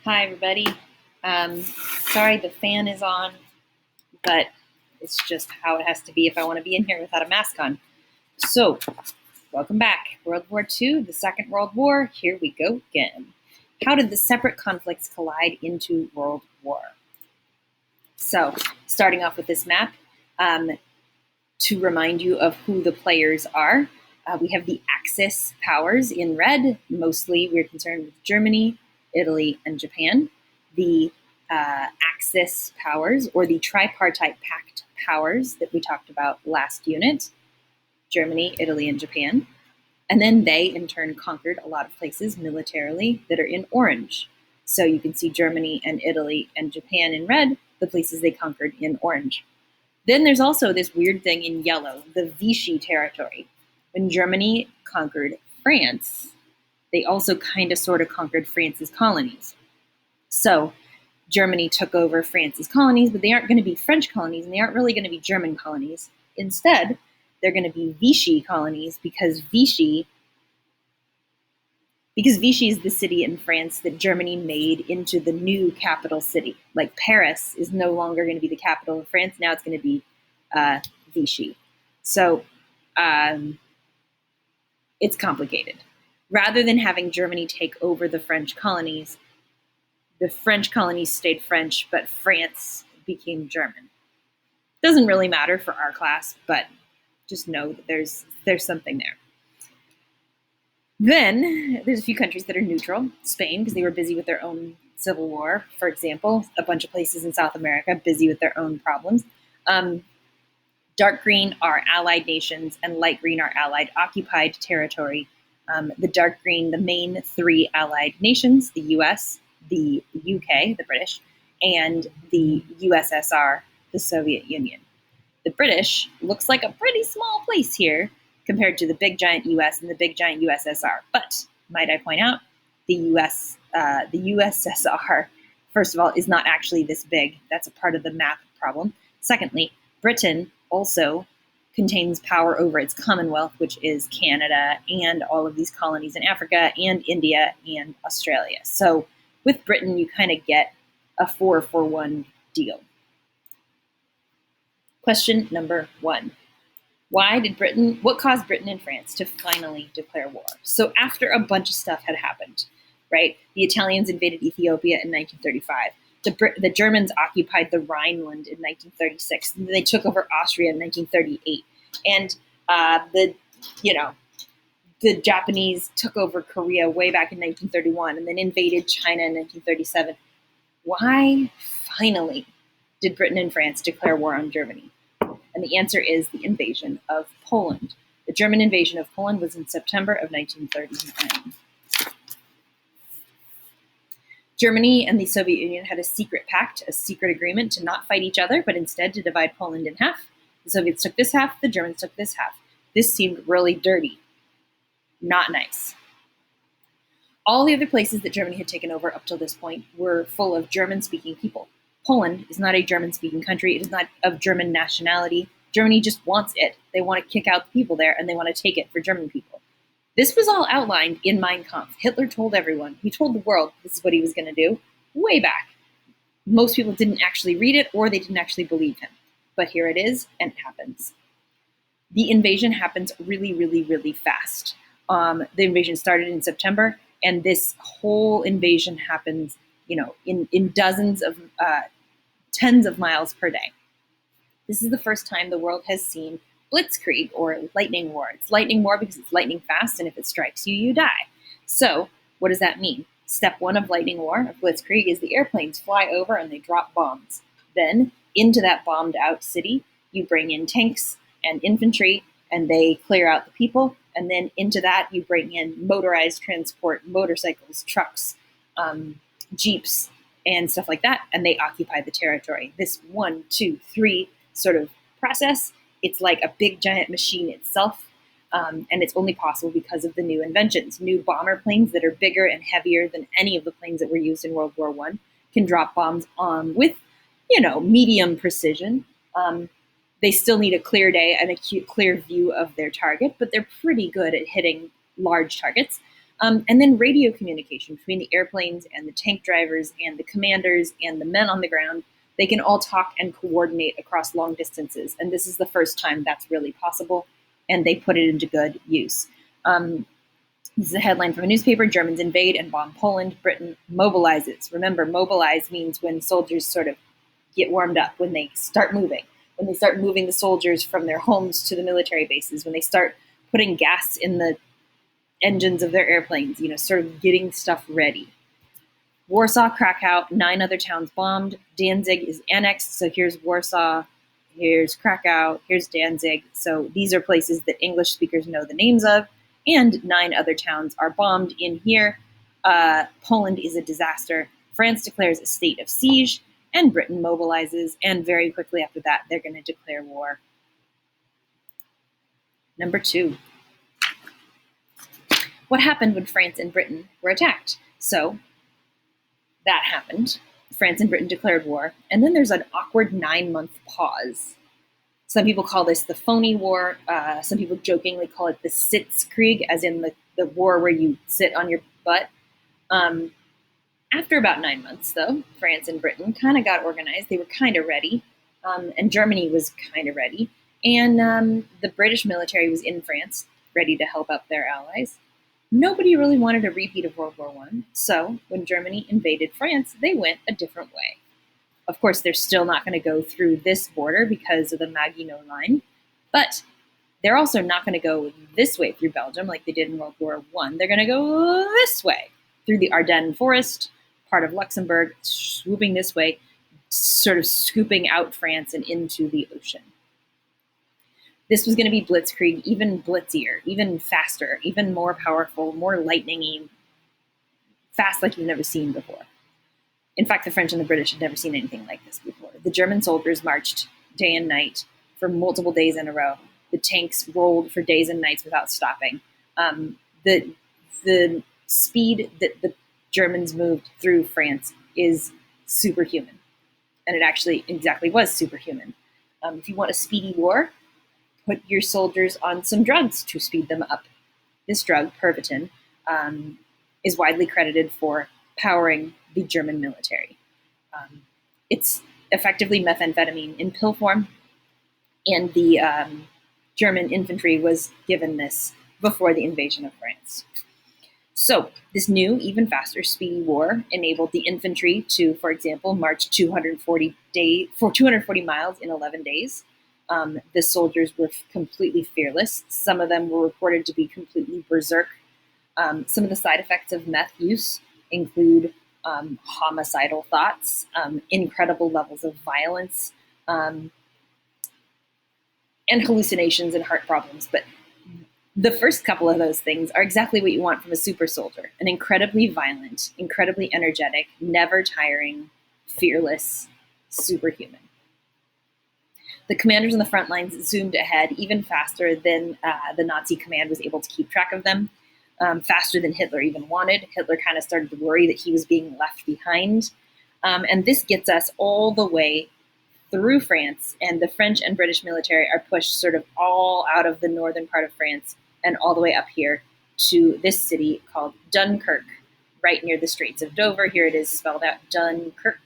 Hi, everybody. Sorry the fan is on, but it's just how it has to be if I want to be in here without a mask on. So, welcome back. World War II, the Second World War. Here we go again. How did the separate conflicts collide into World War? So, starting off with this map, to remind you of who the players are, we have the Axis powers in red. Mostly we're concerned with Germany, Italy, and Japan. The Axis powers, or the tripartite pact powers that we talked about last unit, Germany, Italy, and Japan. And then they, in turn, conquered a lot of places militarily that are in orange. So you can see Germany and Italy and Japan in red, the places they conquered in orange. Then there's also this weird thing in yellow, the Vichy territory. When Germany conquered France, they also kind of sort of conquered France's colonies. So Germany took over France's colonies, but they aren't going to be French colonies, and they aren't really going to be German colonies. Instead, they're going to be Vichy colonies because Vichy is the city in France that Germany made into the new capital city. Like Paris is no longer going to be the capital of France. Now it's going to be Vichy. So it's complicated. Rather than having Germany take over the French colonies stayed French, but France became German. Doesn't really matter for our class, but just know that there's something there. Then there's a few countries that are neutral. Spain, because they were busy with their own civil war, for example. A bunch of places in South America busy with their own problems. Dark green are allied nations, and light green are allied occupied territory. The dark green, the main three allied nations, the US, the UK, the British, and the USSR, the Soviet Union. The British looks like a pretty small place here compared to the big giant US and the big giant USSR. But might I point out, the USSR, first of all, is not actually this big. That's a part of the map problem. Secondly, Britain also contains power over its Commonwealth, which is Canada and all of these colonies in Africa and India and Australia. So with Britain, you kind of get a 4-for-1 deal. Question number 1. What caused Britain and France to finally declare war? So after a bunch of stuff had happened, right? The Italians invaded Ethiopia in 1935. The Germans occupied the Rhineland in 1936. And then they took over Austria in 1938. And the Japanese took over Korea way back in 1931 and then invaded China in 1937. Why finally did Britain and France declare war on Germany? And the answer is the invasion of Poland. The German invasion of Poland was in September of 1939. Germany and the Soviet Union had a secret pact, a secret agreement to not fight each other, but instead to divide Poland in half. The Soviets took this half, the Germans took this half. This seemed really dirty. Not nice. All the other places that Germany had taken over up till this point were full of German-speaking people. Poland is not a German-speaking country. It is not of German nationality. Germany just wants it. They want to kick out the people there, and they want to take it for German people. This was all outlined in Mein Kampf. Hitler told everyone. He told the world this is what he was going to do way back. Most people didn't actually read it, or they didn't actually believe him. But here it is, and it happens. The invasion happens really, really, really fast. The invasion started in September, and this whole invasion happens, in dozens of, tens of miles per day. This is the first time the world has seen blitzkrieg, or lightning war. It's lightning war because it's lightning fast, and if it strikes you, you die. So what does that mean? Step 1 of lightning war, of blitzkrieg, is the airplanes fly over and they drop bombs. Then into that bombed out city, you bring in tanks and infantry, and they clear out the people. And then into that, you bring in motorized transport, motorcycles, trucks, jeeps, and stuff like that, and they occupy the territory. This 1, 2, 3 sort of process, it's like a big giant machine itself, and it's only possible because of the new inventions. New bomber planes that are bigger and heavier than any of the planes that were used in World War I can drop bombs with, medium precision. They still need a clear day and a clear view of their target, but they're pretty good at hitting large targets. And then radio communication between the airplanes and the tank drivers and the commanders and the men on the ground. They can all talk and coordinate across long distances. And this is the first time that's really possible. And they put it into good use. This is a headline from a newspaper. Germans invade and bomb Poland. Britain mobilizes. Remember, mobilize means when soldiers sort of get warmed up, when they start moving, when they start moving the soldiers from their homes to the military bases, when they start putting gas in the engines of their airplanes, sort of getting stuff ready. Warsaw, Krakow, 9 other towns bombed. Danzig is annexed. So here's Warsaw, here's Krakow, here's Danzig. So these are places that English speakers know the names of. And 9 other towns are bombed in here. Poland is a disaster. France declares a state of siege, and Britain mobilizes. And very quickly after that, they're going to declare war. Number 2. What happened when France and Britain were attacked? So that happened. France and Britain declared war. And then there's an awkward 9-month pause. Some people call this the phony war. Some people jokingly call it the Sitzkrieg, as in the war where you sit on your butt. After about 9 months, though, France and Britain kind of got organized. They were kind of ready. And Germany was kind of ready. And the British military was in France, ready to help out their allies. Nobody really wanted a repeat of World War I. So when Germany invaded France, they went a different way. Of course, they're still not going to go through this border because of the Maginot Line, but they're also not going to go this way through Belgium like they did in World War I. They're going to go this way through the Ardennes Forest, part of Luxembourg, swooping this way, sort of scooping out France and into the ocean. This was going to be blitzkrieg, even blitzier, even faster, even more powerful, more lightning-y, fast like you've never seen before. In fact, the French and the British had never seen anything like this before. The German soldiers marched day and night for multiple days in a row. The tanks rolled for days and nights without stopping. The speed that the Germans moved through France is superhuman. And it actually exactly was superhuman. If you want a speedy war, put your soldiers on some drugs to speed them up. This drug, Pervitin, is widely credited for powering the German military. It's effectively methamphetamine in pill form, and the German infantry was given this before the invasion of France. So this new, even faster, speedy war enabled the infantry to, for example, march 240 miles in 11 days. The soldiers were completely fearless. Some of them were reported to be completely berserk. Some of the side effects of meth use include homicidal thoughts, incredible levels of violence, and hallucinations and heart problems. But the first couple of those things are exactly what you want from a super soldier: an incredibly violent, incredibly energetic, never tiring, fearless superhuman. The commanders on the front lines zoomed ahead even faster than the Nazi command was able to keep track of them, faster than Hitler even wanted. Hitler kind of started to worry that he was being left behind. And this gets us all the way through France, and the French and British military are pushed sort of all out of the northern part of France and all the way up here to this city called Dunkirk, right near the Straits of Dover. Here it is spelled out, Dunkirk.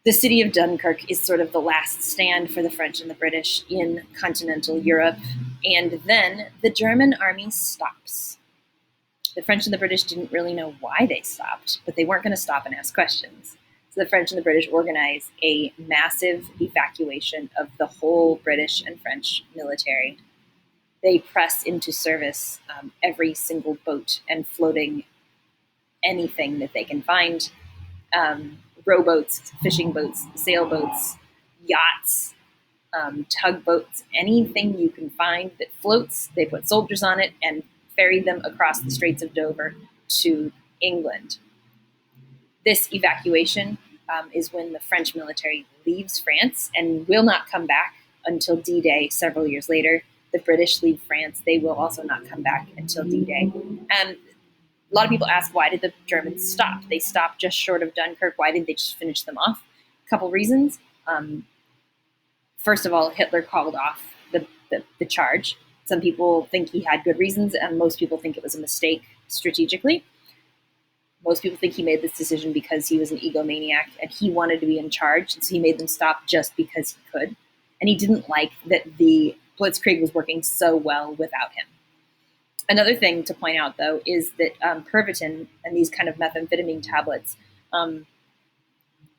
The city of Dunkirk is sort of the last stand for the French and the British in continental Europe. And then the German army stops. The French and the British didn't really know why they stopped, but they weren't going to stop and ask questions. So the French and the British organize a massive evacuation of the whole British and French military. They press into service every single boat and floating anything that they can find. Rowboats, fishing boats, sailboats, yachts, tugboats, anything you can find that floats. They put soldiers on it and ferried them across the Straits of Dover to England. This evacuation is when the French military leaves France and will not come back until D-Day several years later. The British leave France. They will also not come back until D-Day. And a lot of people ask, why did the Germans stop? They stopped just short of Dunkirk. Why didn't they just finish them off? A couple reasons. First of all, Hitler called off the charge. Some people think he had good reasons, and most people think it was a mistake strategically. Most people think he made this decision because he was an egomaniac and he wanted to be in charge, and so he made them stop just because he could. And he didn't like that the Blitzkrieg was working so well without him. Another thing to point out, though, is that Pervitin and these kind of methamphetamine tablets,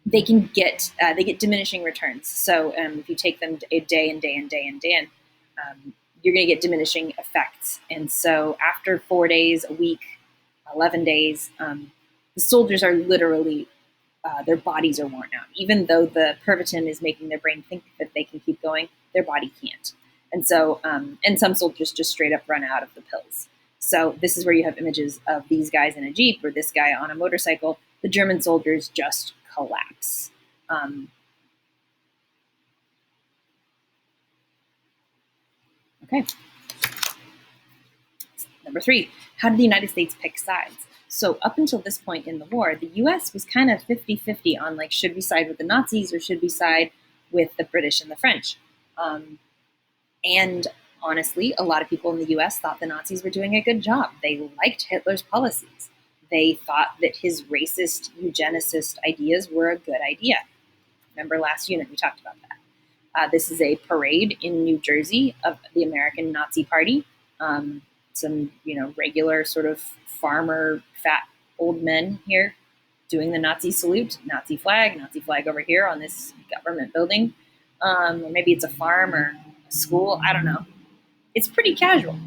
they get diminishing returns. So if you take them a day and day and day and day, you're going to get diminishing effects. And so after 4 days, a week, 11 days, the soldiers are literally, their bodies are worn out. Even though the Pervitin is making their brain think that they can keep going, their body can't. And so, and some soldiers just straight up run out of the pills. So this is where you have images of these guys in a Jeep or this guy on a motorcycle. The German soldiers just collapse. Okay. Number 3, how did the United States pick sides? So up until this point in the war, the U.S. was kind of 50-50 on, like, should we side with the Nazis or should we side with the British and the French? And honestly, a lot of people in the U.S. thought the Nazis were doing a good job. They liked Hitler's policies. They thought that his racist, eugenicist ideas were a good idea. Remember last unit we talked about that. This is a parade in New Jersey of the American Nazi Party. Some, regular sort of farmer, fat old men here doing the Nazi salute, Nazi flag over here on this government building. Or maybe it's a farm or a school. I don't know. It's pretty casual.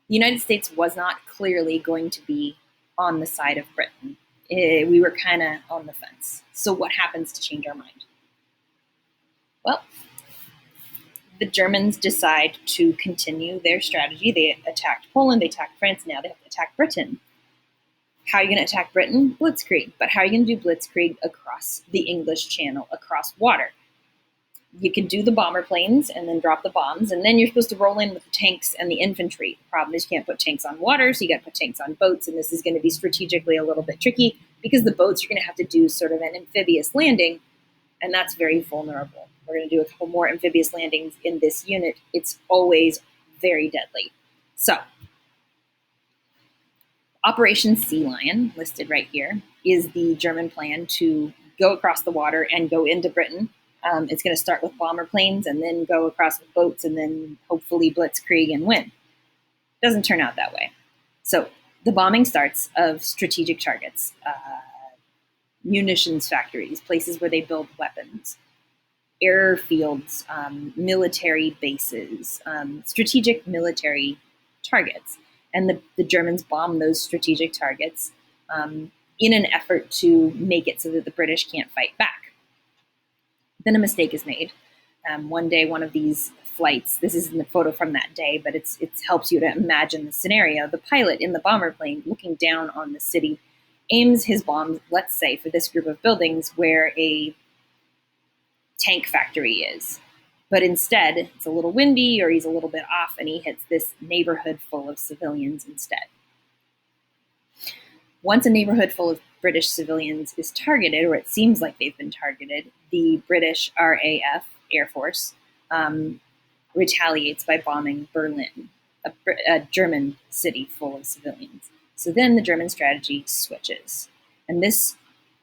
The United States was not clearly going to be on the side of Britain. We were kind of on the fence. So what happens to change our mind? Well, the Germans decide to continue their strategy. They attacked Poland, they attacked France, now they have to attack Britain. How are you going to attack Britain? Blitzkrieg. But how are you going to do Blitzkrieg across the English Channel, across water? You can do the bomber planes and then drop the bombs, and then you're supposed to roll in with the tanks and the infantry. The problem is you can't put tanks on water, so you got to put tanks on boats, and this is going to be strategically a little bit tricky because the boats are going to have to do sort of an amphibious landing, and that's very vulnerable. We're going to do a couple more amphibious landings in this unit. It's always very deadly. So, Operation Sea Lion, listed right here, is the German plan to go across the water and go into Britain. It's going to start with bomber planes and then go across with boats and then hopefully blitzkrieg and win. Doesn't turn out that way. So the bombing starts of strategic targets, munitions factories, places where they build weapons, airfields, military bases, strategic military targets. And the Germans bomb those strategic targets in an effort to make it so that the British can't fight back. Then a mistake is made. One day, one of these flights, this isn't the photo from that day, but it helps you to imagine the scenario. The pilot in the bomber plane looking down on the city aims his bomb, let's say, for this group of buildings where a tank factory is. But instead, it's a little windy or he's a little bit off and he hits this neighborhood full of civilians instead. Once a neighborhood full of British civilians is targeted, or it seems like they've been targeted, the British RAF, Air Force, retaliates by bombing Berlin, a German city full of civilians. So then the German strategy switches. And this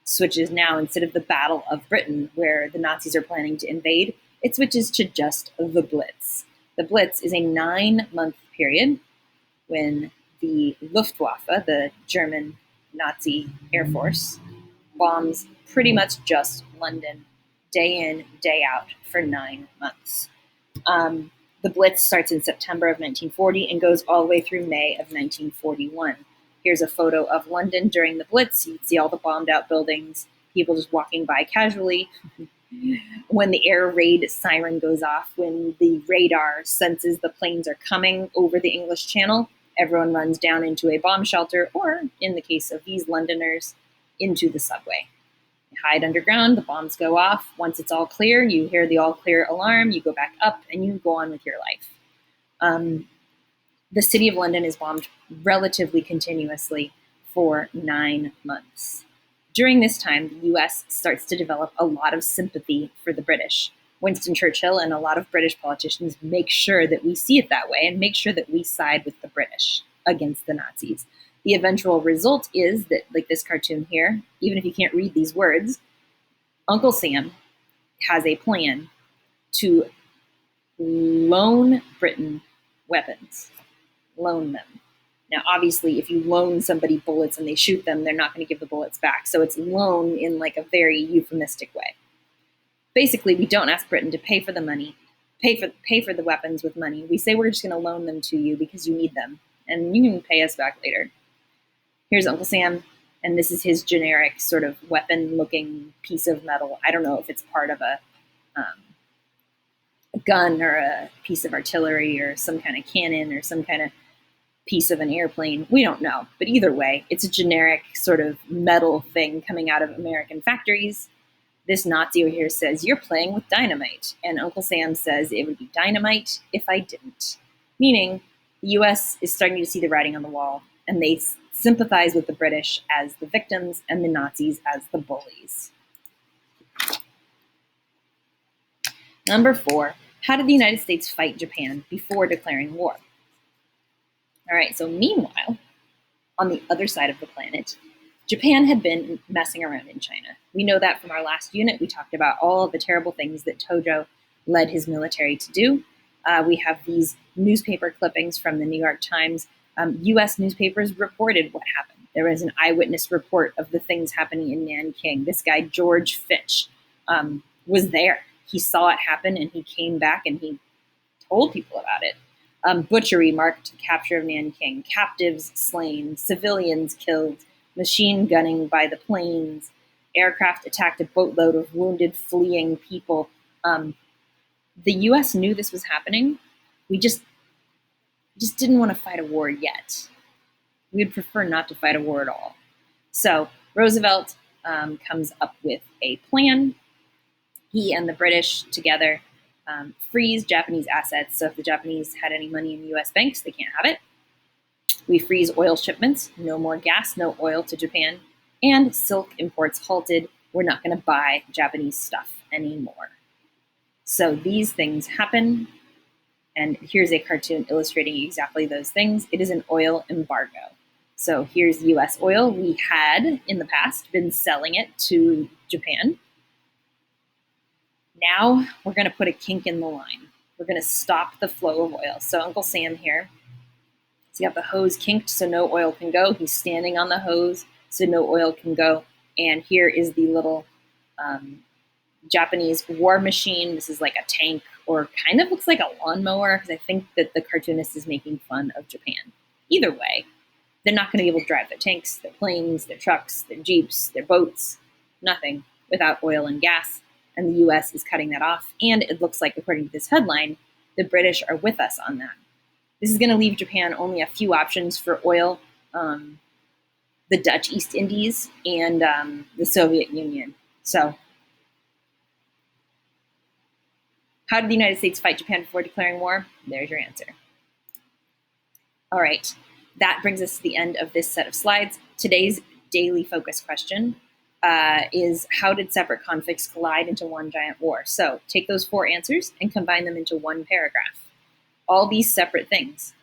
switches now, instead of the Battle of Britain, where the Nazis are planning to invade, it switches to just the Blitz. The Blitz is a 9-month period when the Luftwaffe, the German Nazi Air Force, bombs pretty much just London day in, day out for 9 months. The Blitz starts in September of 1940 and goes all the way through May of 1941. Here's a photo of London during the Blitz. You can see all the bombed out buildings, people just walking by casually. When the air raid siren goes off, when the radar senses the planes are coming over the English Channel, everyone runs down into a bomb shelter, or in the case of these Londoners, into the subway. You hide underground, the bombs go off. Once it's all clear, you hear the all clear alarm, you go back up, and you go on with your life. The city of London is bombed relatively continuously for 9 months. During this time, the US starts to develop a lot of sympathy for the British. Winston Churchill and a lot of British politicians make sure that we see it that way and make sure that we side with the British against the Nazis. The eventual result is that, like this cartoon here, even if you can't read these words, Uncle Sam has a plan to loan Britain weapons. Loan them. Now, obviously, if you loan somebody bullets and they shoot them, they're not going to give the bullets back. So it's loan in like a very euphemistic way. Basically, we don't ask Britain to pay for the money, pay for the weapons with money. We say we're just going to loan them to you because you need them, and you can pay us back later. Here's Uncle Sam, and this is his generic sort of weapon-looking piece of metal. I don't know if it's part of a gun or a piece of artillery or some kind of cannon or some kind of piece of an airplane. We don't know. But either way, it's a generic sort of metal thing coming out of American factories. This Nazi over here says, "You're playing with dynamite." And Uncle Sam says, "It would be dynamite if I didn't." Meaning, the US is starting to see the writing on the wall, and they sympathize with the British as the victims and the Nazis as the bullies. Number 4, how did the United States fight Japan before declaring war? All right, so meanwhile, on the other side of the planet, Japan had been messing around in China. We know that from our last unit. We talked about all of the terrible things that Tojo led his military to do. We have these newspaper clippings from the New York Times. U.S. newspapers reported what happened. There was an eyewitness report of the things happening in Nanking. This guy, George Fitch, was there. He saw it happen, and he came back and he told people about it. Butchery marked the capture of Nanking, captives slain, civilians killed, machine gunning by the planes, aircraft attacked a boatload of wounded, fleeing people. The U.S. knew this was happening. We just didn't want to fight a war yet. We'd prefer not to fight a war at all. So Roosevelt comes up with a plan. He and the British together freeze Japanese assets. So if the Japanese had any money in U.S. banks, they can't have it. We freeze oil shipments. No more gas, no oil to Japan. And silk imports halted. We're not going to buy Japanese stuff anymore. So these things happen. And here's a cartoon illustrating exactly those things. It is an oil embargo. So here's U.S. oil. We had, in the past, been selling it to Japan. Now we're going to put a kink in the line. We're going to stop the flow of oil. So Uncle Sam here, he's got the hose kinked so no oil can go. He's standing on the hose so no oil can go. And here is the little Japanese war machine. This is like a tank, or kind of looks like a lawnmower, because I think that the cartoonist is making fun of Japan. Either way, they're not going to be able to drive their tanks, their planes, their trucks, their jeeps, their boats, nothing without oil and gas. And the U.S. is cutting that off. And it looks like, according to this headline, the British are with us on that. This is going to leave Japan only a few options for oil, the Dutch East Indies and the Soviet Union. So how did the United States fight Japan before declaring war? There's your answer. All right, that brings us to the end of this set of slides. Today's daily focus question is, how did separate conflicts collide into one giant war? So take those 4 answers and combine them into one paragraph. All these separate things: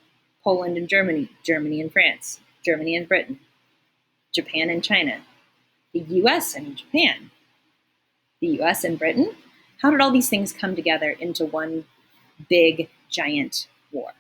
Poland and Germany, Germany and France, Germany and Britain, Japan and China, the US and Japan, the US and Britain. How did all these things come together into one big, giant war?